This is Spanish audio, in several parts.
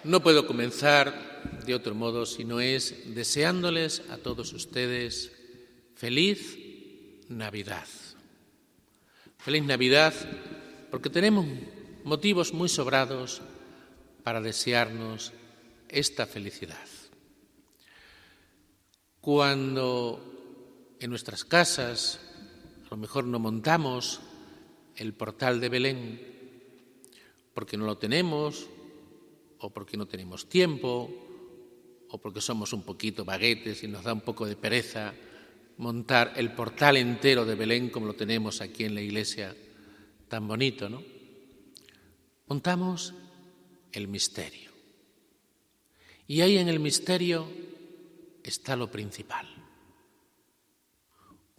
No puedo comenzar de otro modo si no es deseándoles a todos ustedes feliz Navidad. Feliz Navidad porque tenemos motivos muy sobrados para desearnos esta felicidad. Cuando en nuestras casas a lo mejor no montamos el portal de Belén porque no lo tenemos, o porque no tenemos tiempo, o porque somos un poquito vaguetes y nos da un poco de pereza montar el portal entero de Belén como lo tenemos aquí en la iglesia, tan bonito, ¿no? Montamos el misterio. Y ahí en el misterio está lo principal.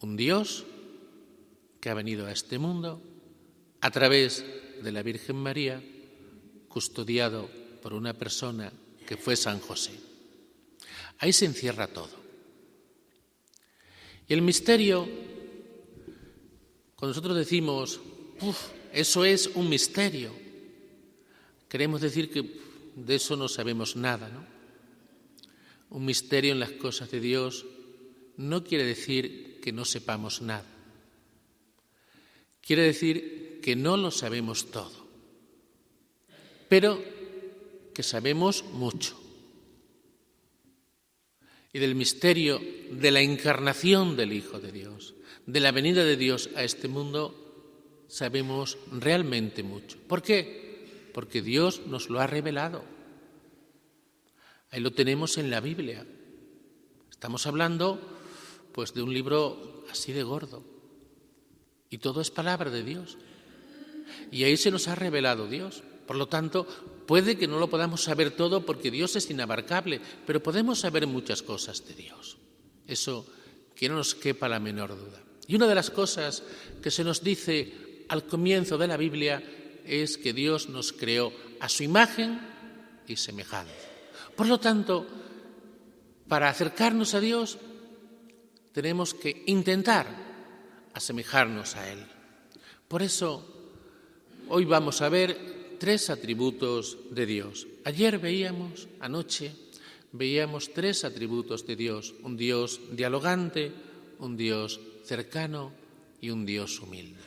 Un Dios que ha venido a este mundo a través de la Virgen María, custodiado por una persona que fue San José. Ahí se encierra todo. Y el misterio, cuando nosotros decimos, eso es un misterio, queremos decir que de eso no sabemos nada, ¿no? Un misterio en las cosas de Dios no quiere decir que no sepamos nada. Quiere decir que no lo sabemos todo, pero que sabemos mucho. Y del misterio de la encarnación del Hijo de Dios, de la venida de Dios a este mundo, sabemos realmente mucho. ¿Por qué? Porque Dios nos lo ha revelado. Ahí lo tenemos en la Biblia. Estamos hablando, pues, de un libro así de gordo. Y todo es palabra de Dios. Y ahí se nos ha revelado Dios. Por lo tanto, puede que no lo podamos saber todo porque Dios es inabarcable, pero podemos saber muchas cosas de Dios. Eso que no nos quepa la menor duda. Y una de las cosas que se nos dice al comienzo de la Biblia es que Dios nos creó a su imagen y semejanza. Por lo tanto, para acercarnos a Dios, tenemos que intentar asemejarnos a Él. Por eso, hoy vamos a ver 3 atributos de Dios. Anoche veíamos 3 atributos de Dios. Un Dios dialogante, un Dios cercano y un Dios humilde.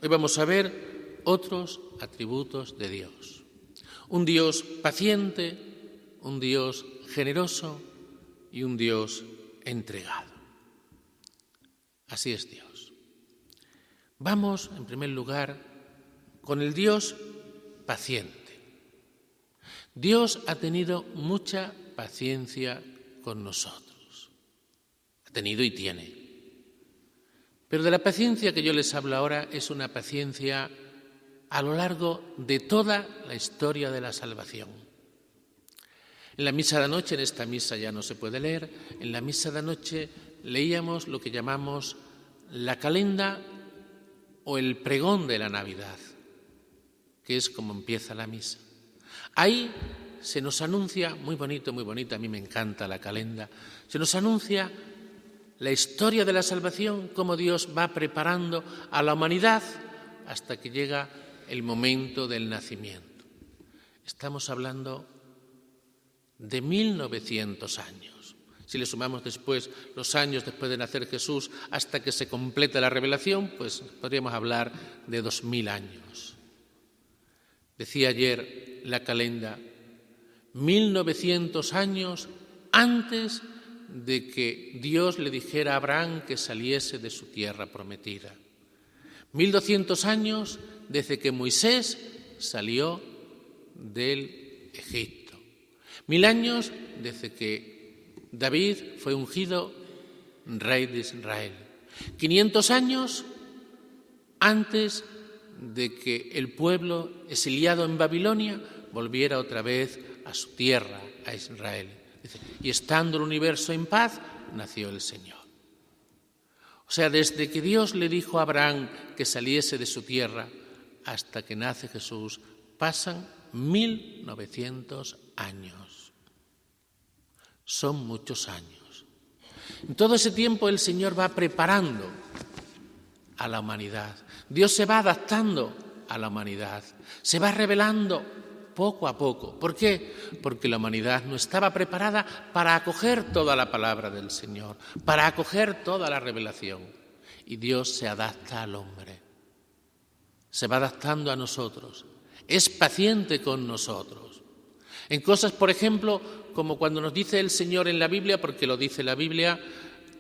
Hoy vamos a ver otros atributos de Dios. Un Dios paciente, un Dios generoso y un Dios entregado. Así es Dios. Vamos, en primer lugar, con el Dios paciente. Dios ha tenido mucha paciencia con nosotros. Ha tenido y tiene. Pero de la paciencia que yo les hablo ahora es una paciencia a lo largo de toda la historia de la salvación. En la misa de anoche, en esta misa ya no se puede leer, en la misa de anoche leíamos lo que llamamos la calenda o el pregón de la Navidad, que es como empieza la misa. Ahí se nos anuncia, muy bonito, a mí me encanta la calenda, se nos anuncia la historia de la salvación, cómo Dios va preparando a la humanidad hasta que llega el momento del nacimiento. Estamos hablando de 1900 años. Si le sumamos después los años después de nacer Jesús hasta que se completa la revelación, pues podríamos hablar de 2000 años. Decía ayer la calenda, 1900 años antes de que Dios le dijera a Abraham que saliese de su tierra prometida. 1200 años desde que Moisés salió del Egipto. 1000 años desde que David fue ungido rey de Israel. 500 años antes de que el pueblo exiliado en Babilonia volviera otra vez a su tierra, a Israel. Y estando el universo en paz, nació el Señor. O sea, desde que Dios le dijo a Abraham que saliese de su tierra hasta que nace Jesús, pasan 1900 años. Son muchos años. En todo ese tiempo el Señor va preparando a la humanidad. Dios se va adaptando a la humanidad. Se va revelando poco a poco. ¿Por qué? Porque la humanidad no estaba preparada para acoger toda la palabra del Señor, para acoger toda la revelación. Y Dios se adapta al hombre, se va adaptando a nosotros, es paciente con nosotros. En cosas, por ejemplo, como cuando nos dice el Señor en la Biblia, porque lo dice la Biblia,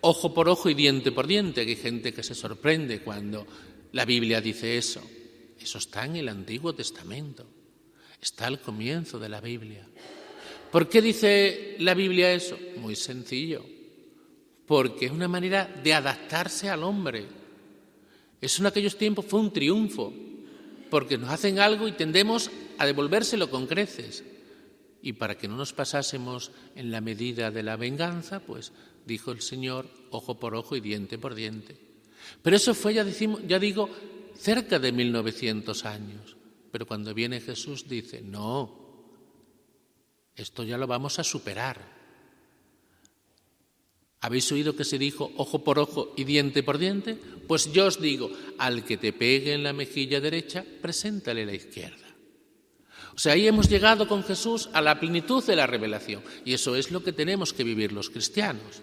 ojo por ojo y diente por diente, que hay gente que se sorprende cuando la Biblia dice eso. Eso está en el Antiguo Testamento, está al comienzo de la Biblia. ¿Por qué dice la Biblia eso? Muy sencillo, porque es una manera de adaptarse al hombre. Eso en aquellos tiempos fue un triunfo, porque nos hacen algo y tendemos a devolvérselo con creces. Y para que no nos pasásemos en la medida de la venganza, pues dijo el Señor, ojo por ojo y diente por diente. Pero eso fue, ya digo, cerca de 1900 años. Pero cuando viene Jesús dice, no, esto ya lo vamos a superar. ¿Habéis oído que se dijo ojo por ojo y diente por diente? Pues yo os digo, al que te pegue en la mejilla derecha, preséntale la izquierda. O sea, ahí hemos llegado con Jesús a la plenitud de la revelación. Y eso es lo que tenemos que vivir los cristianos.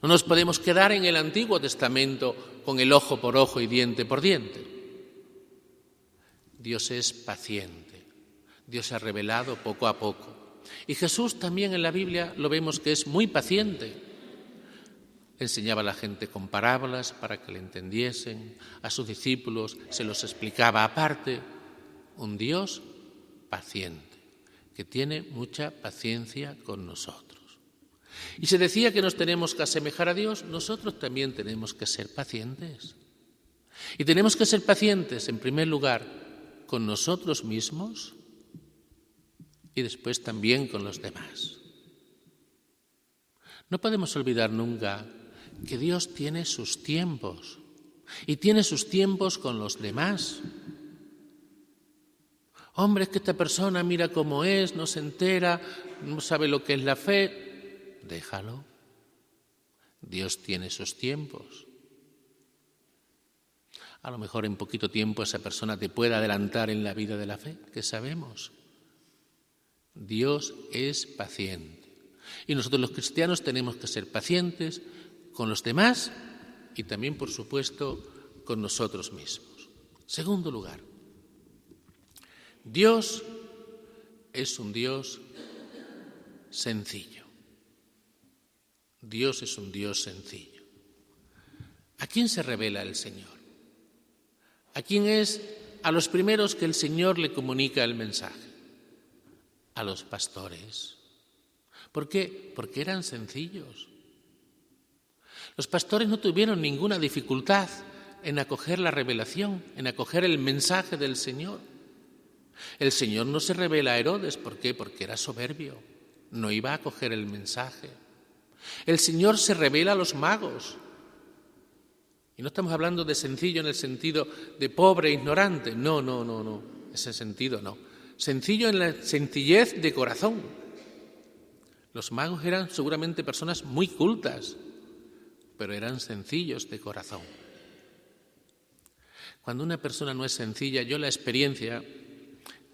No nos podemos quedar en el Antiguo Testamento con el ojo por ojo y diente por diente. Dios es paciente. Dios se ha revelado poco a poco. Y Jesús también en la Biblia lo vemos que es muy paciente. Enseñaba a la gente con parábolas para que le entendiesen. A sus discípulos se los explicaba aparte. Un Dios paciente, que tiene mucha paciencia con nosotros. Y se decía que nos tenemos que asemejar a Dios, nosotros también tenemos que ser pacientes. Y tenemos que ser pacientes, en primer lugar, con nosotros mismos y después también con los demás. No podemos olvidar nunca que Dios tiene sus tiempos y tiene sus tiempos con los demás. Hombre, es que esta persona mira cómo es, no se entera, no sabe lo que es la fe. Déjalo. Dios tiene sus tiempos. A lo mejor en poquito tiempo esa persona te puede adelantar en la vida de la fe, ¿qué sabemos? Dios es paciente. Y nosotros los cristianos tenemos que ser pacientes con los demás y también, por supuesto, con nosotros mismos. Segundo lugar, Dios es un Dios sencillo. Dios es un Dios sencillo. ¿A quién se revela el Señor? ¿A quién es a los primeros que el Señor le comunica el mensaje? A los pastores. ¿Por qué? Porque eran sencillos. Los pastores no tuvieron ninguna dificultad en acoger la revelación, en acoger el mensaje del Señor. El Señor no se revela a Herodes, ¿por qué? Porque era soberbio, no iba a acoger el mensaje. El Señor se revela a los magos. Y no estamos hablando de sencillo en el sentido de pobre e ignorante, no, ese sentido no. Sencillo en la sencillez de corazón. Los magos eran seguramente personas muy cultas, pero eran sencillos de corazón. Cuando una persona no es sencilla, yo la experiencia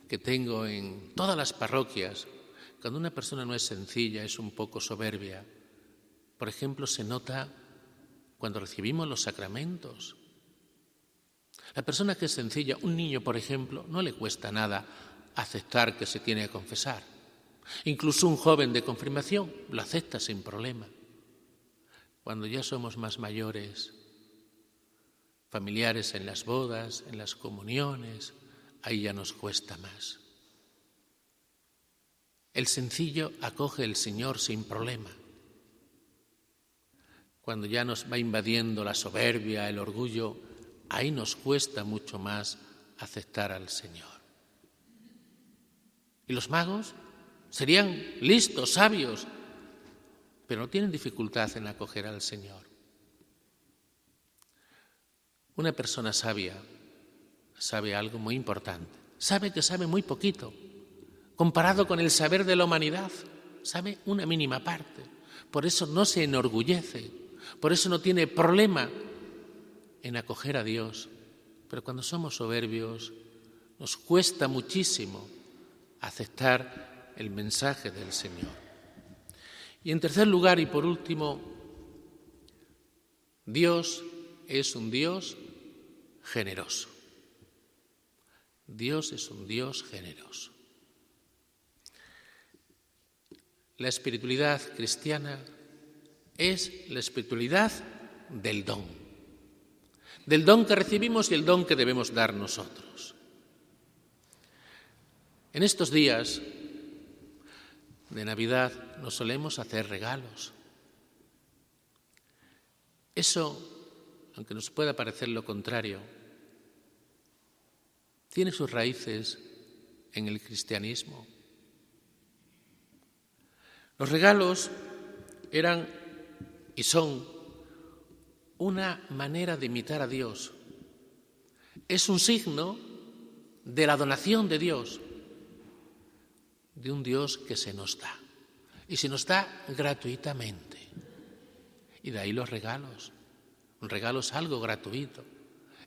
que tengo en todas las parroquias, cuando una persona no es sencilla, es un poco soberbia. Por ejemplo, se nota cuando recibimos los sacramentos. La persona que es sencilla, un niño, por ejemplo, no le cuesta nada aceptar que se tiene que confesar. Incluso un joven de confirmación lo acepta sin problema. Cuando ya somos más mayores, familiares en las bodas, en las comuniones, ahí ya nos cuesta más. El sencillo acoge el Señor sin problema. Cuando ya nos va invadiendo la soberbia, el orgullo, ahí nos cuesta mucho más aceptar al Señor. Y los magos serían listos, sabios, pero no tienen dificultad en acoger al Señor. Una persona sabia sabe algo muy importante. Sabe que sabe muy poquito. Comparado con el saber de la humanidad, sabe una mínima parte. Por eso no se enorgullece, por eso no tiene problema en acoger a Dios. Pero cuando somos soberbios, nos cuesta muchísimo aceptar el mensaje del Señor. Y en tercer lugar y por último, Dios es un Dios generoso. Dios es un Dios generoso. La espiritualidad cristiana es la espiritualidad del don que recibimos y el don que debemos dar nosotros. En estos días de Navidad nos solemos hacer regalos. Eso, aunque nos pueda parecer lo contrario, tiene sus raíces en el cristianismo. Los regalos eran y son una manera de imitar a Dios. Es un signo de la donación de Dios, de un Dios que se nos da. Y se nos da gratuitamente. Y de ahí los regalos. Un regalo es algo gratuito.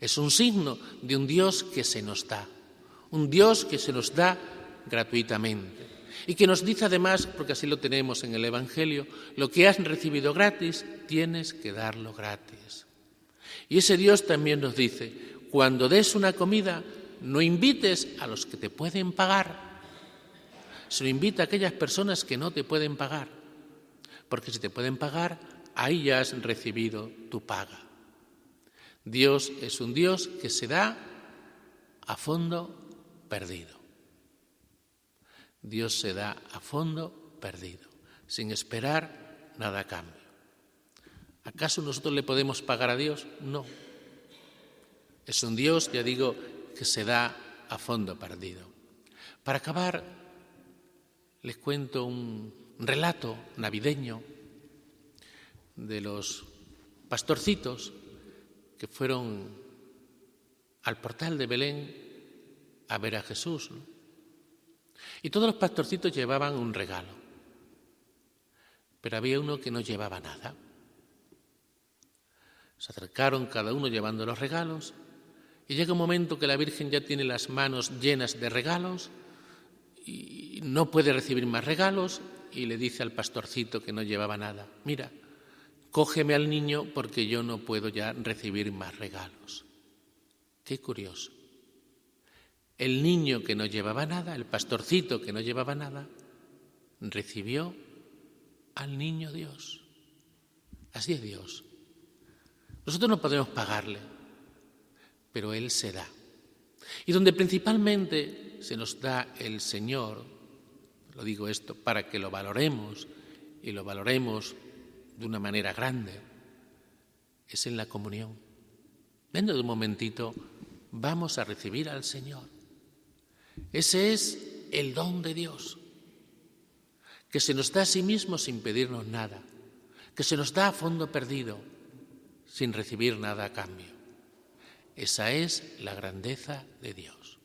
Es un signo de un Dios que se nos da. Un Dios que se nos da gratuitamente. Y que nos dice además, porque así lo tenemos en el Evangelio, lo que has recibido gratis, tienes que darlo gratis. Y ese Dios también nos dice, cuando des una comida, no invites a los que te pueden pagar, sino invita a aquellas personas que no te pueden pagar, porque si te pueden pagar, ahí ya has recibido tu paga. Dios es un Dios que se da a fondo perdido. Dios se da a fondo perdido, sin esperar nada a cambio. ¿Acaso nosotros le podemos pagar a Dios? No. Es un Dios, ya digo, que se da a fondo perdido. Para acabar, les cuento un relato navideño de los pastorcitos que fueron al portal de Belén a ver a Jesús, ¿no? Y todos los pastorcitos llevaban un regalo, pero había uno que no llevaba nada. Se acercaron cada uno llevando los regalos y llega un momento que la Virgen ya tiene las manos llenas de regalos y no puede recibir más regalos y le dice al pastorcito que no llevaba nada, mira, cógeme al niño porque yo no puedo ya recibir más regalos. Qué curioso. El niño que no llevaba nada, el pastorcito que no llevaba nada, recibió al niño Dios. Así es Dios. Nosotros no podemos pagarle, pero Él se da. Y donde principalmente se nos da el Señor, lo digo esto para que lo valoremos y lo valoremos de una manera grande, es en la comunión. Dentro de un momentito vamos a recibir al Señor. Ese es el don de Dios, que se nos da a sí mismo sin pedirnos nada, que se nos da a fondo perdido, sin recibir nada a cambio. Esa es la grandeza de Dios,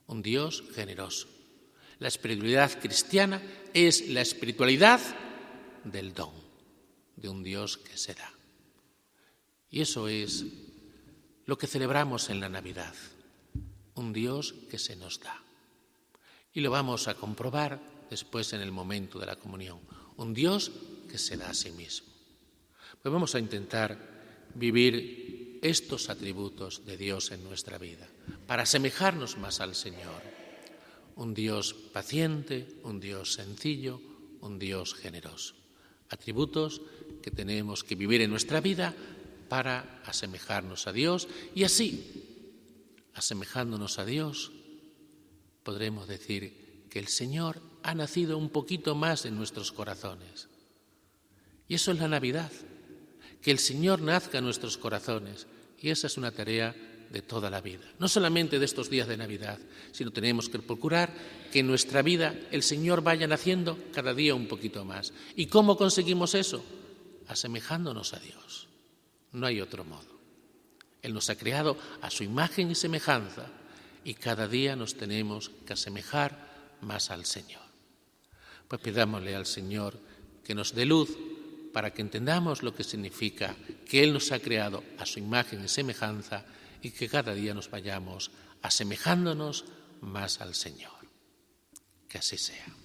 un Dios generoso. La espiritualidad cristiana es la espiritualidad del don, de un Dios que se da. Y eso es lo que celebramos en la Navidad, un Dios que se nos da. Y lo vamos a comprobar después en el momento de la comunión, un Dios que se da a sí mismo. Pues vamos a intentar vivir estos atributos de Dios en nuestra vida, para asemejarnos más al Señor. Un Dios paciente, un Dios sencillo, un Dios generoso. Atributos que tenemos que vivir en nuestra vida para asemejarnos a Dios y así, asemejándonos a Dios, podremos decir que el Señor ha nacido un poquito más en nuestros corazones. Y eso es la Navidad, que el Señor nazca en nuestros corazones. Y esa es una tarea de toda la vida. No solamente de estos días de Navidad, sino tenemos que procurar que en nuestra vida el Señor vaya naciendo cada día un poquito más. ¿Y cómo conseguimos eso? Asemejándonos a Dios. No hay otro modo. Él nos ha creado a su imagen y semejanza y cada día nos tenemos que asemejar más al Señor. Pues pidámosle al Señor que nos dé luz para que entendamos lo que significa que Él nos ha creado a su imagen y semejanza y que cada día nos vayamos asemejándonos más al Señor. Que así sea.